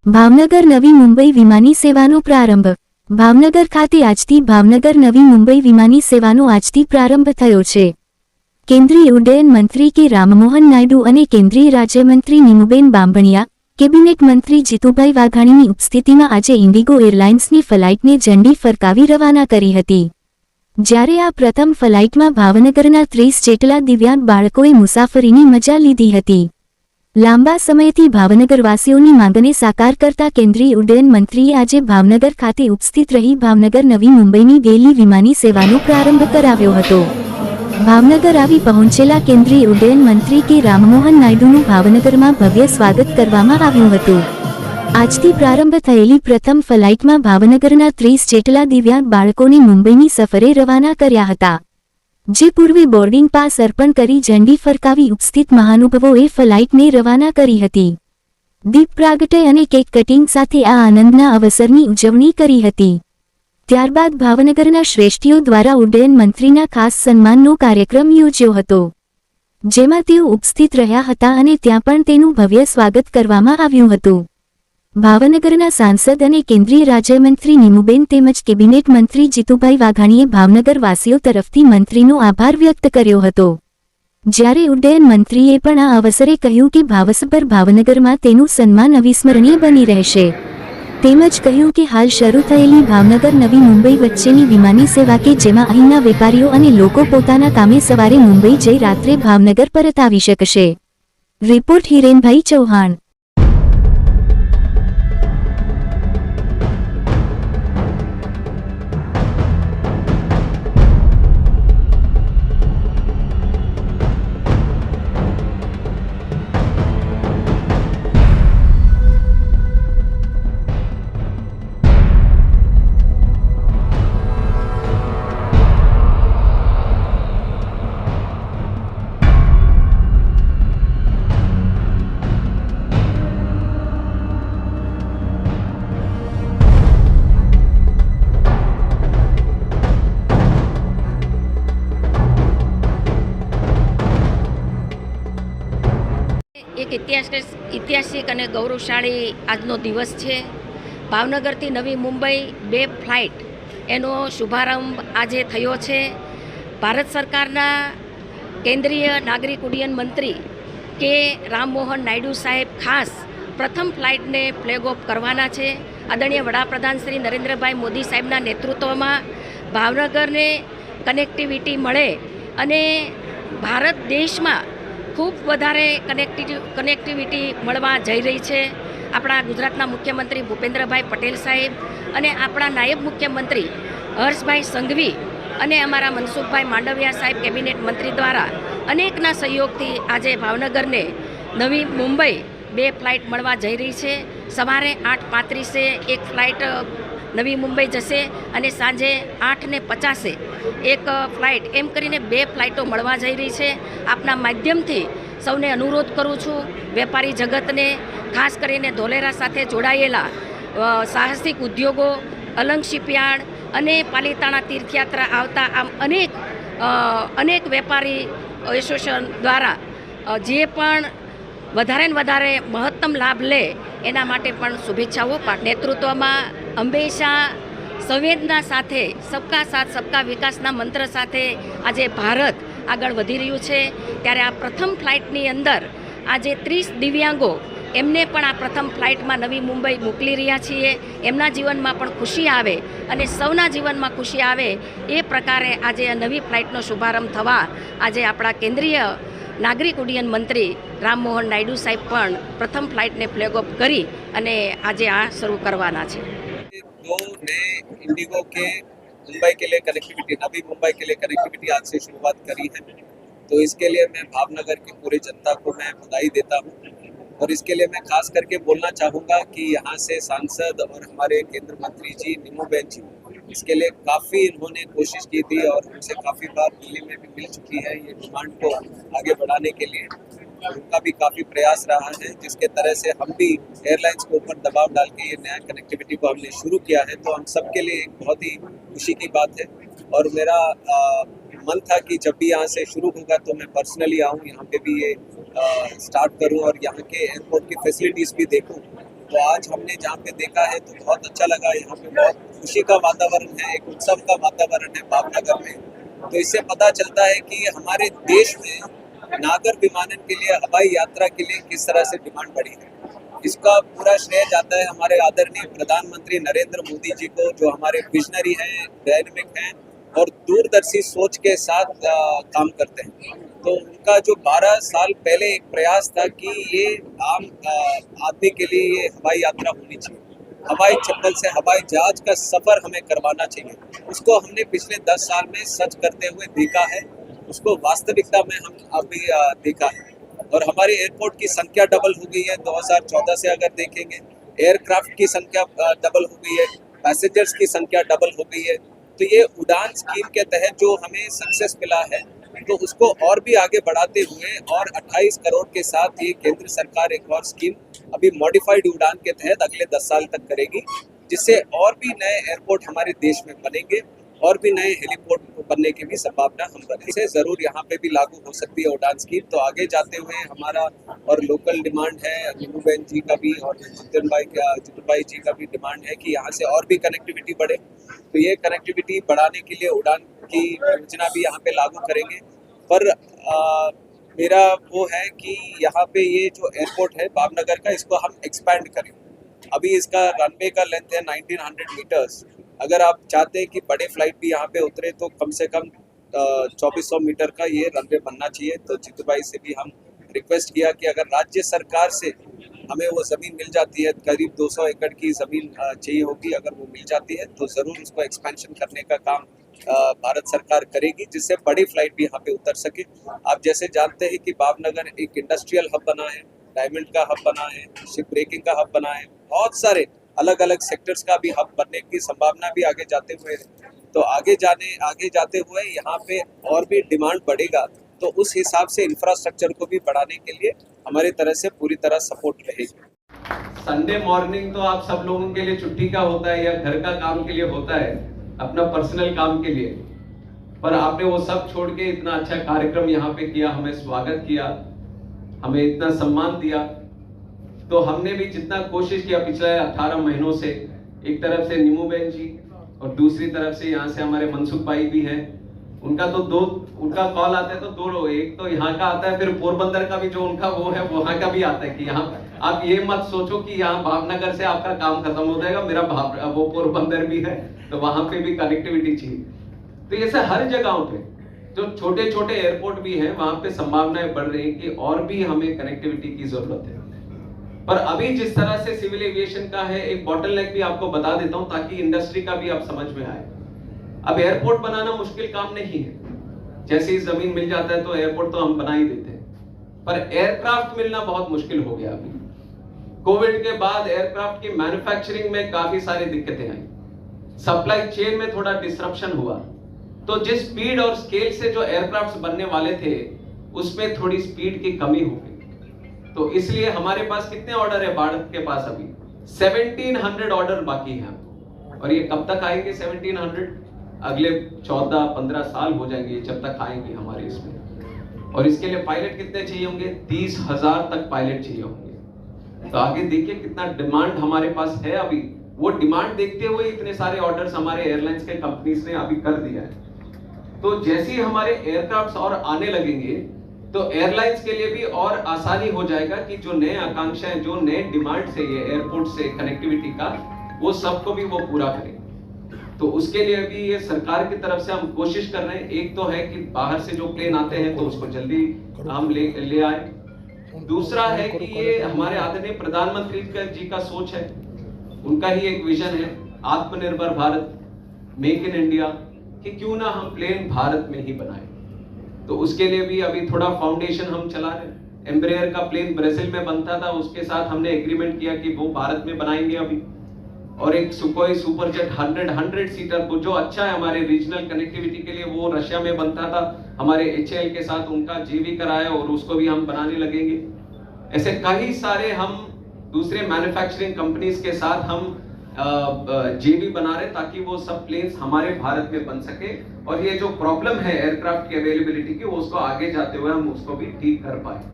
ભાવનગર નવી મુંબઈ વિમાની સેવાનો પ્રારંભ। ભાવનગર ખાતે આજથી ભાવનગર નવી મુંબઈ વિમાની સેવાનો આજથી પ્રારંભ થયો છે। કેન્દ્રીય ઉડ્ડયન મંત્રી કે રામમોહન નાયડુ અને કેન્દ્રીય રાજ્યમંત્રી નીમુબેન બાંભણિયા, કેબિનેટ મંત્રી જીતુભાઈ વાઘાણીની ઉપસ્થિતિમાં આજે ઇન્ડિગો એરલાઇન્સની ફ્લાઇટને ઝંડી ફરકાવી રવાના કરી હતી। જ્યારે આ પ્રથમ ફ્લાઇટમાં ભાવનગરના 30 જેટલા દિવ્યાંગ બાળકોએ મુસાફરીની મજા લીધી હતી। લાંબા સમયથી ભાવનગરવાસીઓની માંગને સાકાર કરતા કેન્દ્રીય ઉડ્ડયન મંત્રીએ આજે ભાવનગર ખાતે ઉપસ્થિત રહી ભાવનગર નવી મુંબઈની ગેલી વિમાની સેવાનો પ્રારંભ કરાવ્યો હતો। ભાવનગર આવી પહોંચેલા કેન્દ્રીય ઉડ્ડયન મંત્રી કે રામમોહન નાયડુનું ભાવનગરમાં ભવ્ય સ્વાગત કરવામાં આવ્યું હતું। આજથી પ્રારંભ થયેલી પ્રથમ ફ્લાઇટમાં ભાવનગરના 30 જેટલા દિવ્યાંગ બાળકોને મુંબઈની સફરે રવાના કર્યા હતા। જે પૂર્વે બોર્ડિંગ પાસ અર્પણ કરી ઝંડી ફરકાવી ઉપસ્થિત મહાનુભાવોએ ફ્લાઇટને રવાના કરી હતી। દીપ પ્રાગટય અને કેક કટિંગ સાથે આ આનંદના અવસરની ઉજવણી કરી હતી। ત્યારબાદ ભાવનગરના શ્રેષ્ઠીઓ દ્વારા ઉડ્ડયન મંત્રીના ખાસ સન્માનનો કાર્યક્રમ યોજ્યો હતો, જેમાં તેઓ ઉપસ્થિત રહ્યા હતા અને ત્યાં પણ તેનું ભવ્ય સ્વાગત કરવામાં આવ્યું હતું। ભાવનગરના સાંસદ અને કેન્દ્રીય રાજ્યમંત્રી નીમુબેન તેમજ કેબિનેટ મંત્રી જીતુભાઈ વાઘાણીએ ભાવનગરવાસીઓ તરફથી મંત્રીનો આભાર વ્યક્ત કર્યો હતો। જ્યારે ઉડ્ડયન મંત્રીએ પણ આ અવસરે કહ્યું કે ભાવસભર ભાવનગરમાં તેનું સન્માન અવિસ્મરણીય બની રહેશે। તેમજ કહ્યું કે હાલ શરૂ થયેલી ભાવનગર નવી મુંબઈ વચ્ચેની વિમાની સેવા કે જેમાં અહીંના વેપારીઓ અને લોકો પોતાના કામે સવારે મુંબઈ જઈ રાત્રે ભાવનગર પરત આવી શકશે। રિપોર્ટ હિરેનભાઈ ચૌહાણ। એક ઐતિહાસિક અને ગૌરવશાળી આજનો દિવસ છે। ભાવનગરથી નવી મુંબઈ 2 ફ્લાઇટ એનો શુભારંભ આજે થયો છે। ભારત સરકારના કેન્દ્રીય નાગરિક ઉડ્ડયન મંત્રી કે રામમોહન નાયડુ સાહેબ ખાસ પ્રથમ ફ્લાઇટને ફ્લેગ ઓફ કરવાના છે। આદરણીય વડાપ્રધાન શ્રી નરેન્દ્રભાઈ મોદી સાહેબના નેતૃત્વમાં ભાવનગરને કનેક્ટિવિટી મળે અને ભારત દેશમાં ખૂબ વધારે કનેક્ટિવિટી મળવા જઈ રહી છે। આપણા ગુજરાતના મુખ્યમંત્રી ભૂપેન્દ્રભાઈ પટેલ સાહેબ અને આપણા નાયબ મુખ્યમંત્રી હર્ષભાઈ સંઘવી અને અમારા મનસુખભાઈ માંડવિયા સાહેબ કેબિનેટ મંત્રી દ્વારા અનેકના સહયોગથી આજે ભાવનગરને નવી મુંબઈ 2 ફ્લાઇટ મળવા જઈ રહી છે। સવારે 8:35 એક ફ્લાઇટ નવી મુંબઈ જશે અને સાંજે 8:50 એક ફ્લાઇટ, એમ કરીને 2 ફ્લાઇટો મળવા જઈ રહી છે। આપના માધ્યમથી સૌને અનુરોધ કરું છું, વેપારી જગતને, ખાસ કરીને ધોલેરા સાથે જોડાયેલા સાહસિક ઉદ્યોગો, અલંગ શિપયાર્ડ અને પાલિતાણા તીર્થયાત્રા આવતા આમ અનેક વેપારી એસોસિએશન દ્વારા જે પણ વધારે ને વધારે મહત્તમ લાભ લે એના માટે પણ શુભેચ્છાઓ નેતૃત્વમાં હંમેશા સંવેદના સાથે સબકા સાથ સબકા વિકાસના મંત્ર સાથે આજે ભારત આગળ વધી રહ્યું છે। ત્યારે આ પ્રથમ ફ્લાઇટની અંદર આજે 30 દિવ્યાંગો એમને પણ આ પ્રથમ ફ્લાઇટમાં નવી મુંબઈ મોકલી રહ્યા છીએ। એમના જીવનમાં પણ ખુશી આવે અને સૌના જીવનમાં ખુશી આવે એ પ્રકારે આજે આ નવી ફ્લાઇટનો શુભારંભ થવા આજે આપણા કેન્દ્રીય નાગરિક ઉડ્ડયન મંત્રી રામમોહન નાયડુ સાહેબ પણ પ્રથમ ફ્લાઇટને ફ્લેગ ઓફ કરી અને આજે આ શરૂ કરવાના છે। 2 नए इंडिगो के मुंबई के लिए कनेक्टिविटी, नवी मुंबई के लिए कनेक्टिविटी आज से शुरुआत करी है, तो इसके लिए मैं भावनगर की पूरी जनता को मैं बधाई देता हूँ। और इसके लिए मैं खास करके बोलना चाहूँगा कि यहाँ से सांसद और हमारे केंद्र मंत्री जी नीमूबेन जी, इसके लिए काफ़ी इन्होंने कोशिश की थी और हमसे काफ़ी बार दिल्ली में भी मिल चुकी है ये डिमांड को आगे बढ़ाने के लिए। उनका भी काफ़ी प्रयास रहा है, जिसके तरह से हम भी एयरलाइंस के ऊपर दबाव डाल के ये नया कनेक्टिविटी को हमने शुरू किया है, तो हम सब के लिए एक बहुत ही खुशी की बात है। और मेरा मन था कि जब भी यहाँ से शुरू होगा तो मैं पर्सनली आऊँ, यहाँ पे भी ये स्टार्ट करूँ और यहाँ के एयरपोर्ट की फैसिलिटीज़ भी देखूँ। तो आज हमने जहाँ पे देखा है तो बहुत अच्छा लगा। यहाँ पे बहुत खुशी का वातावरण है, एक उत्सव का वातावरण है भावनगर में। तो इससे पता चलता है कि हमारे देश में नागर विमानन के लिए, हवाई यात्रा के लिए किस तरह से डिमांड बढ़ी है। इसका पूरा श्रेय जाता है हमारे आदरणीय प्रधानमंत्री नरेंद्र मोदी जी को, जो हमारे विजनरी हैं, डायनेमिक हैं और दूरदर्शी सोच के साथ काम करते हैं। तो उनका जो 12 साल पहले एक प्रयास था कि ये आम आदमी के लिए ये हवाई यात्रा होनी चाहिए, हवाई चप्पल से हवाई जहाज का सफर हमें करवाना चाहिए। उसको हमने पिछले 10 साल में सच करते हुए देखा है, उसको वास्तविकता में हम अभी देखा है। और हमारे एयरपोर्ट की संख्या डबल हो गई है 2014 से। अगर देखेंगे एयरक्राफ्ट की संख्या डबल हो गई है, पैसेंजर्स की संख्या डबल हो गई है। तो ये उड़ान स्कीम के तहत जो हमें सक्सेस मिला है, तो उसको और भी आगे बढ़ाते हुए और 28 करोड़ के साथ ये केंद्र सरकार एक और स्कीम अभी मॉडिफाइड उड़ान के तहत अगले 10 साल तक करेगी, जिससे और भी नए एयरपोर्ट हमारे देश में बनेंगे और भी नए हेलीपोर्ट बनने की भी संभावना हम रखते हैं। जरूर यहाँ पे भी लागू हो सकती है उड़ान स्कीम। तो आगे जाते हुए हमारा और लोकल डिमांड है, नीमूबेन जी का भी और जितिन भाई जी का भी डिमांड है कि यहाँ से और भी कनेक्टिविटी बढ़े। तो ये कनेक्टिविटी बढ़ाने के लिए उड़ान की योजना भी यहाँ पे लागू करेंगे। पर मेरा वो है कि यहाँ पे ये जो एयरपोर्ट है भावनगर का, इसको हम एक्सपैंड करें। अभी इसका रनवे का लेंथ है 1900 मीटर्स। अगर आप चाहते हैं कि बड़े फ्लाइट भी यहाँ पे उतरे तो कम से कम 2400 मीटर का ये रनवे बनना चाहिए। तो जीतू भाई से भी हम रिक्वेस्ट किया कि अगर राज्य सरकार से हमें वो ज़मीन मिल जाती है, करीब 200 एकड़ की ज़मीन चाहिए होगी, अगर वो मिल जाती है तो ज़रूर उसको एक्सपेंशन करने का काम भारत सरकार करेगी, जिससे बड़ी फ्लाइट भी यहाँ पे उतर सके। आप जैसे जानते हैं कि भावनगर एक इंडस्ट्रियल हब बना है, डायमंड का हब बना है, शिप ब्रेकिंग का हब बना है, बहुत सारे अलग अलग सेक्टर्स का भी हब बनने की संभावना भी आगे जाते हुए है। तो आगे जाते हुए यहाँ पे और भी डिमांड बढ़ेगा, तो उस हिसाब से इंफ्रास्ट्रक्चर को भी बढ़ाने के लिए हमारी तरह से पूरी तरह सपोर्ट रहेगी। संडे मॉर्निंग तो आप सब लोगों के लिए छुट्टी का होता है या घर का काम के लिए होता है, अपना पर्सनल काम के लिए, पर आपने वो सब छोड़ के इतना अच्छा कार्यक्रम यहाँ पे किया, हमें स्वागत किया, हमें इतना सम्मान दिया। तो हमने भी जितना कोशिश किया पिछले 18 महीनों से, एक तरफ से नीमूबेन जी और दूसरी तरफ से यहाँ से हमारे मनसुख भाई भी हैं, उनका कॉल आता है तो दो लोग, एक तो यहाँ का आता है, फिर पोरबंदर का भी जो उनका वो है वहाँ का भी आता है कि यहाँ आप ये मत सोचो कि यहाँ भावनगर से आपका काम खत्म हो जाएगा, मेरा वो पोरबंदर भी है तो वहाँ पे भी कनेक्टिविटी चाहिए। तो ऐसे हर जगहों पे जो छोटे छोटे एयरपोर्ट भी हैं वहाँ पे संभावनाएं बढ़ रही है कि और भी हमें कनेक्टिविटी की जरूरत है। पर अभी जिस तरह से सिविल एविएशन का है, एक बॉटलनेक भी आपको बता देता हूं ताकि इंडस्ट्री का भी आप समझ में आए। अब एयरपोर्ट बनाना मुश्किल काम नहीं है, जैसे ही जमीन मिल जाता है तो एयरपोर्ट तो हम बना ही देते हैं, पर एयरक्राफ्ट मिलना बहुत मुश्किल हो गया। अभी कोविड के बाद एयरक्राफ्ट की मैन्युफैक्चरिंग में काफी सारी दिक्कतें आई, सप्लाई चेन में थोड़ा डिसरप्शन हुआ, तो जिस स्पीड और स्केल से जो एयरक्राफ्ट बनने वाले थे उसमें थोड़ी स्पीड की कमी हो गई। तो इसलिए हमारे पास कितने ऑर्डर है भारत के पास? अभी 1700 ऑर्डर बाकी हैं, और ये कब तक आएंगे 1700? अगले 14-15 साल हो जाएंगे जब तक आएंगे हमारे इसमें। और इसके लिए पायलट कितने चाहिए होंगे? 30,000 तक पायलट चाहिए होंगे। तो आगे देखिए कितना डिमांड हमारे पास है। अभी वो डिमांड देखते हुए इतने सारे ऑर्डर्स हमारे एयरलाइंस के कंपनीज ने अभी कर दिया है। तो जैसे ही हमारे एयरक्राफ्ट और आने लगेंगे तो एयरलाइंस के लिए भी और आसानी हो जाएगा कि जो नए आकांक्षाएं, जो नए डिमांड से ये एयरपोर्ट से कनेक्टिविटी का, वो सबको भी वो पूरा करें। तो उसके लिए भी ये सरकार की तरफ से हम कोशिश कर रहे हैं। एक तो है कि बाहर से जो प्लेन आते हैं तो उसको जल्दी हम ले आए। दूसरा है कि ये हमारे आदरणीय प्रधानमंत्री जी का सोच है, उनका ही एक विजन है आत्मनिर्भर भारत, मेक इन इंडिया, कि क्यों ना हम प्लेन भारत में ही बनाए। तो उसके लिए भी अभी थोड़ा फाउंडेशन हम चला रहे हैं। एम्ब्रेयर का प्लेन ब्राजील में बनता था, उसके साथ हमने एग्रीमेंट किया कि वो भारत में बनाएंगे अभी। और एक सुखोई सुपरजेट 100 सीटर जो अच्छा है हमारे रीजनल कनेक्टिविटी के लिए, वो रशिया में बनता था, हमारे HAL के साथ उनका JV कराया और उसको भी हम बनाने लगेंगे। ऐसे कई सारे हम दूसरे मैन्युफैक्चरिंग कंपनीज के साथ हम JV बना रहे ताकि वो सब प्लेन्स हमारे भारत में बन सके, और ये जो प्रॉब्लम है एयरक्राफ्ट की अवेलेबिलिटी की, वो उसको आगे जाते हुए हम उसको भी ठीक कर पाए।